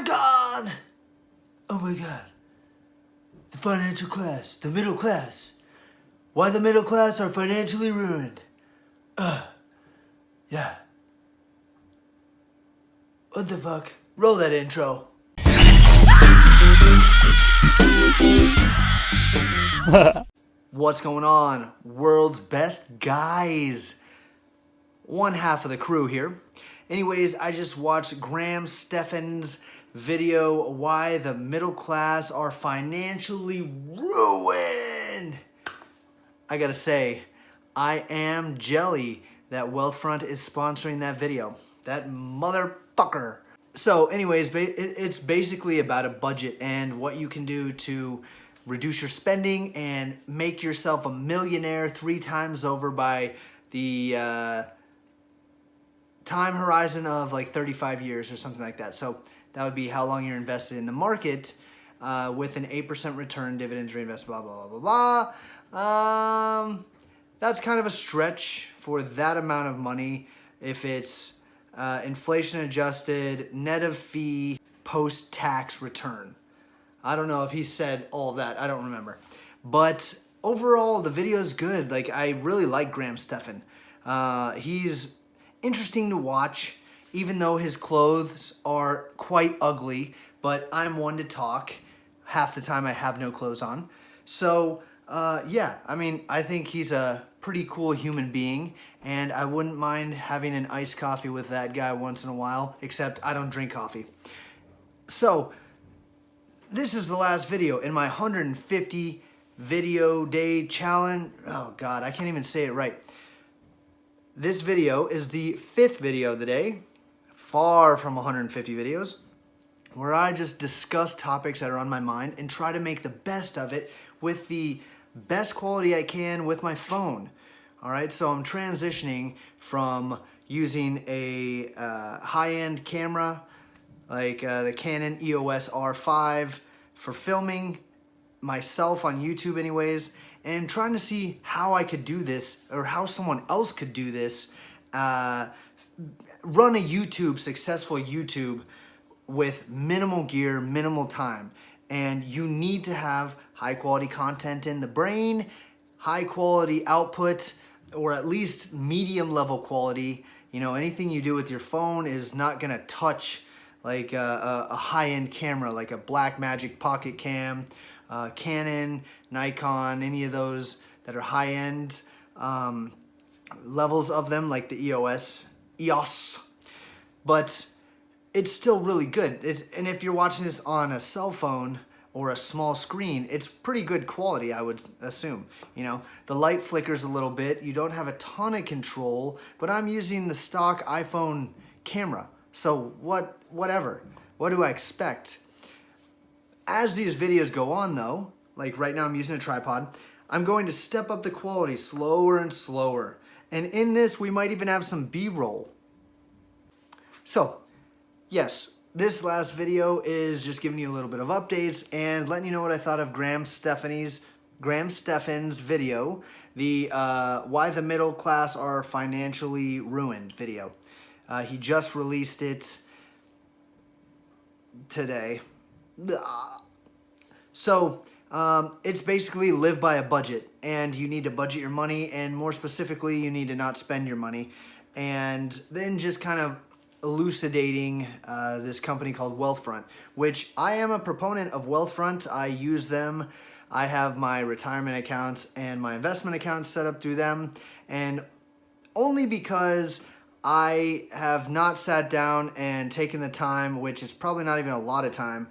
God! Oh my God. The financial class, the middle class. Why the middle class are financially ruined. Yeah. What the fuck? Roll that intro. What's going on? World's best guys. One half of the crew here. Anyways, I just watched Stephan's video, Why the Middle Class Are Financially Ruined. I gotta say, I am jelly that Wealthfront is sponsoring that video. That motherfucker. So anyways, it's basically about a budget and what you can do to reduce your spending and make yourself a millionaire 3 times over by the time horizon of like 35 years or something like that. So that would be how long you're invested in the market with an 8% return, dividends reinvest, blah, blah, blah, blah, blah. That's kind of a stretch for that amount of money if it's inflation adjusted, net of fee, post-tax return. I don't know if he said all of that. I don't remember. But overall, the video is good. Like, I really like Stephan. He's interesting to watch, even though his clothes are quite ugly, but I'm one to talk. Half the time I have no clothes on. So, yeah, I mean, I think he's a pretty cool human being, and I wouldn't mind having an iced coffee with that guy once in a while, except I don't drink coffee. So, this is the last video in my 150 video day challenge. Oh God, I can't even say it right. This video is the 5th video of the day, far from 150 videos, where I just discuss topics that are on my mind and try to make the best of it with the best quality I can with my phone. All right, so I'm transitioning from using a high-end camera like the Canon EOS R5 for filming myself on YouTube anyways, and trying to see how I could do this or how someone else could do this, run a successful YouTube with minimal gear, minimal time. And you need to have high quality content in the brain, high quality output, or at least medium level quality. You know, anything you do with your phone is not gonna touch like a high-end camera, like a Blackmagic Pocket Cam, Canon, Nikon, any of those that are high-end levels of them, like the EOS. But it's still really good. And if you're watching this on a cell phone or a small screen, it's pretty good quality, I would assume. You know, the light flickers a little bit. You don't have a ton of control, but I'm using the stock iPhone camera. So whatever. What do I expect? As these videos go on though, like right now I'm using a tripod, I'm going to step up the quality slower and slower. And in this, we might even have some B-roll. So, yes, this last video is just giving you a little bit of updates and letting you know what I thought of Stephan's video, the Why the Middle Class Are Financially Ruined video. He just released it today. So, it's basically live by a budget, and you need to budget your money, and more specifically, you need to not spend your money. And then just kind of elucidating this company called Wealthfront, which I am a proponent of Wealthfront. I use them. I have my retirement accounts and my investment accounts set up through them, and only because I have not sat down and taken the time, which is probably not even a lot of time,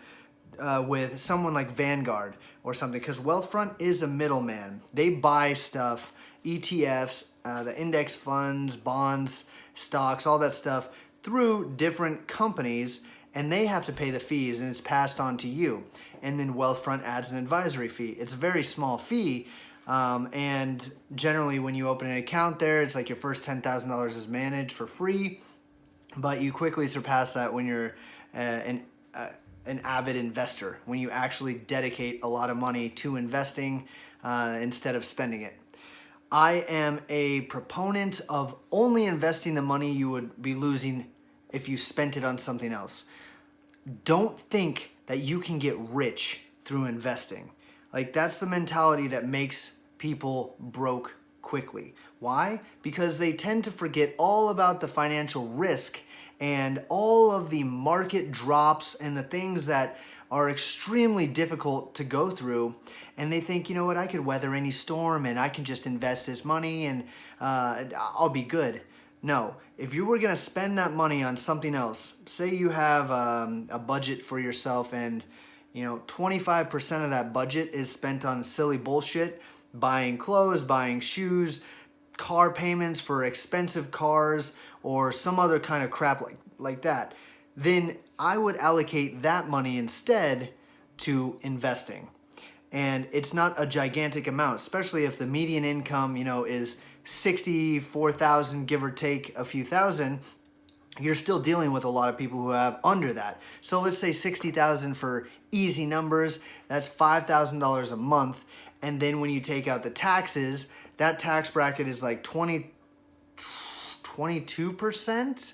with someone like Vanguard or something, because Wealthfront is a middleman. They buy stuff, ETFs, the index funds, bonds, stocks, all that stuff through different companies, and they have to pay the fees, and it's passed on to you. And then Wealthfront adds an advisory fee. It's a very small fee, and generally when you open an account there, it's like your first $10,000 is managed for free, but you quickly surpass that when you're an avid investor, when you actually dedicate a lot of money to investing instead of spending it. I am a proponent of only investing the money you would be losing if you spent it on something else. don't think that you can get rich through investing. Like, that's the mentality that makes people broke quickly. Why? Because they tend to forget all about the financial risk and all of the market drops and the things that are extremely difficult to go through. And they think, you know what, I could weather any storm and I can just invest this money and I'll be good. No, if you were going to spend that money on something else, say you have a budget for yourself and 25% of that budget is spent on silly bullshit, buying clothes, buying shoes, car payments for expensive cars, or some other kind of crap like that, then I would allocate that money instead to investing. And it's not a gigantic amount, especially if the median income, is 64,000, give or take a few thousand. You're still dealing with a lot of people who have under that. So let's say 60,000 for easy numbers. That's $5,000 a month. And then when you take out the taxes, that tax bracket is like 22%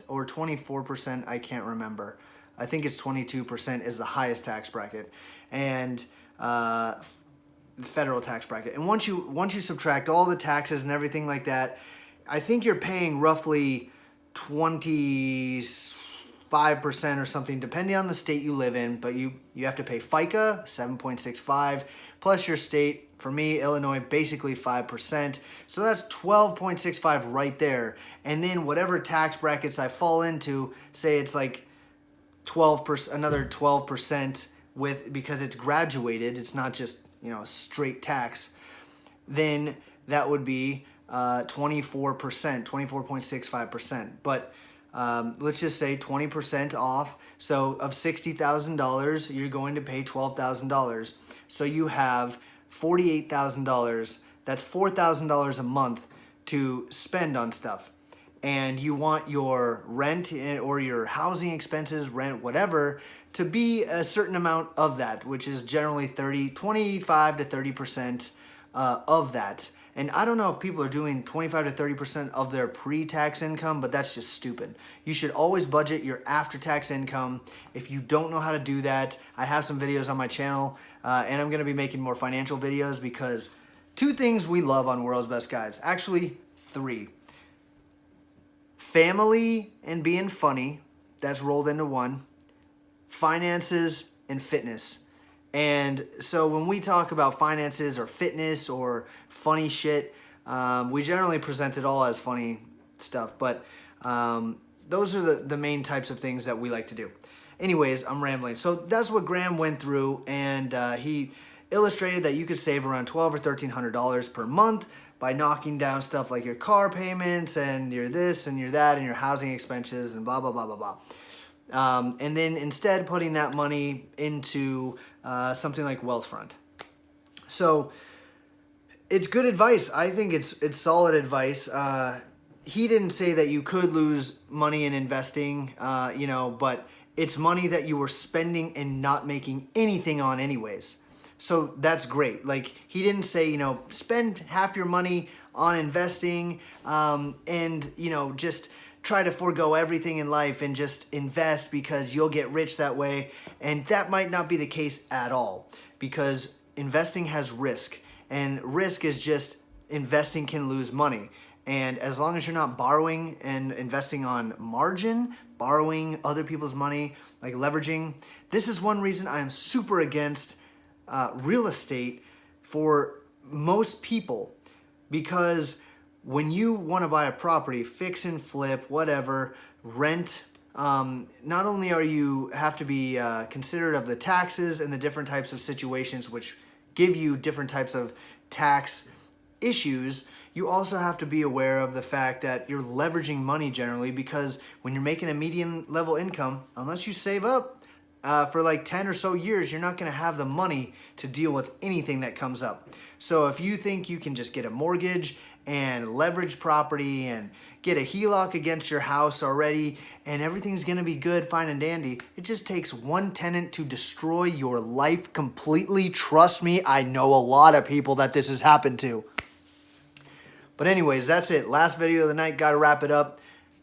or 24%. I can't remember. I think it's 22% is the highest tax bracket, and federal tax bracket. And once you subtract all the taxes and everything like that, I think you're paying roughly 25% or something, depending on the state you live in. But you have to pay FICA 7.65 plus your state. For me, Illinois, basically 5%. So that's 12.65 right there. And then whatever tax brackets I fall into, say it's like 12%, another 12% because it's graduated. It's not just a straight tax. Then that would be 24%, 24.65%. But let's just say 20% off. So of $60,000, you're going to pay $12,000. So you have $48,000. That's $4,000 a month to spend on stuff. And you want your rent or your housing expenses, rent, whatever, to be a certain amount of that, which is generally 25 to 30% of that. And I don't know if people are doing 25 to 30% of their pre-tax income, but that's just stupid. You should always budget your after-tax income. If you don't know how to do that, I have some videos on my channel, and I'm going to be making more financial videos because 2 things we love on World's Best Guides. Actually, 3. Family and being funny, that's rolled into 1. Finances and fitness. And so when we talk about finances or fitness or funny shit, we generally present it all as funny stuff. But those are the main types of things that we like to do. Anyways, I'm rambling. So that's what Graham went through, and he illustrated that you could save around $1,200 or $1,300 per month by knocking down stuff like your car payments and your this and your that and your housing expenses and blah, blah, blah, blah, blah. And then instead putting that money into something like Wealthfront. So it's good advice. I think it's solid advice. He didn't say that you could lose money in investing, but it's money that you were spending and not making anything on anyways. So that's great. Like, he didn't say, spend half your money on investing and, just try to forego everything in life and just invest because you'll get rich that way. And that might not be the case at all, because investing has risk, and risk is just investing can lose money. And as long as you're not borrowing and investing on margin, borrowing other people's money, like leveraging, this is one reason I am super against real estate for most people, because when you want to buy a property, fix and flip, whatever, rent, not only are you have to be considerate of the taxes and the different types of situations which give you different types of tax issues, you also have to be aware of the fact that you're leveraging money generally, because when you're making a median level income, unless you save up for like 10 or so years, you're not going to have the money to deal with anything that comes up. So if you think you can just get a mortgage and leverage property and get a HELOC against your house already and everything's going to be good, fine and dandy, it just takes one tenant to destroy your life completely. Trust me, I know a lot of people that this has happened to. But anyways, that's it. Last video of the night. Got to wrap it up.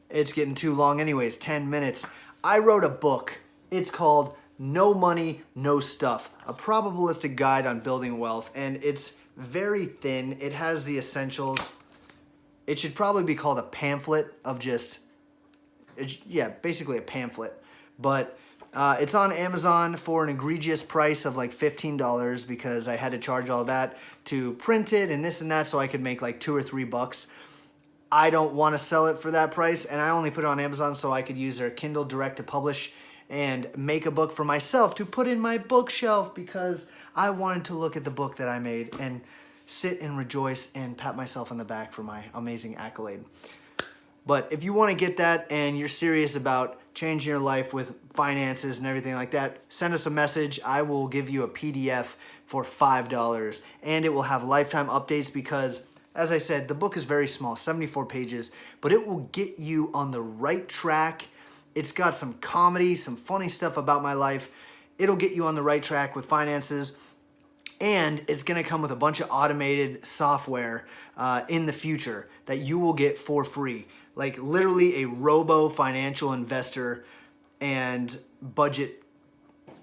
It's getting too long anyways, 10 minutes. I wrote a book. It's called No money, no stuff. A probabilistic guide on building wealth, and it's very thin. It has the essentials. It should probably be called a pamphlet of just, yeah, basically a pamphlet. But it's on Amazon for an egregious price of like $15 because I had to charge all that to print it and this and that so I could make like $2 or $3. I don't want to sell it for that price, and I only put it on Amazon so I could use their Kindle Direct to Publish and make a book for myself to put in my bookshelf because I wanted to look at the book that I made and sit and rejoice and pat myself on the back for my amazing accolade. But if you want to get that and you're serious about changing your life with finances and everything like that, send us a message. I will give you a PDF for $5, and it will have lifetime updates because, as I said, the book is very small, 74 pages, but it will get you on the right track. It's got some comedy, some funny stuff about my life. It'll get you on the right track with finances. And it's going to come with a bunch of automated software in the future that you will get for free. Like literally a robo financial investor and budget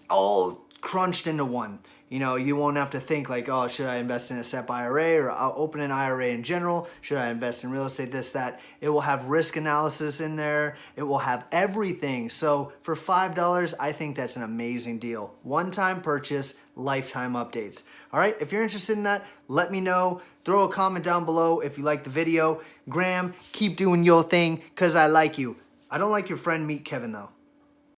all crunched into one. You know, you won't have to think like, oh, should I invest in a SEP IRA or I'll open an IRA in general? Should I invest in real estate, this, that? It will have risk analysis in there. It will have everything. So for $5, I think that's an amazing deal. One-time purchase, lifetime updates. All right, if you're interested in that, let me know. Throw a comment down below if you like the video. Graham, keep doing your thing because I like you. I don't like your friend Meet Kevin though.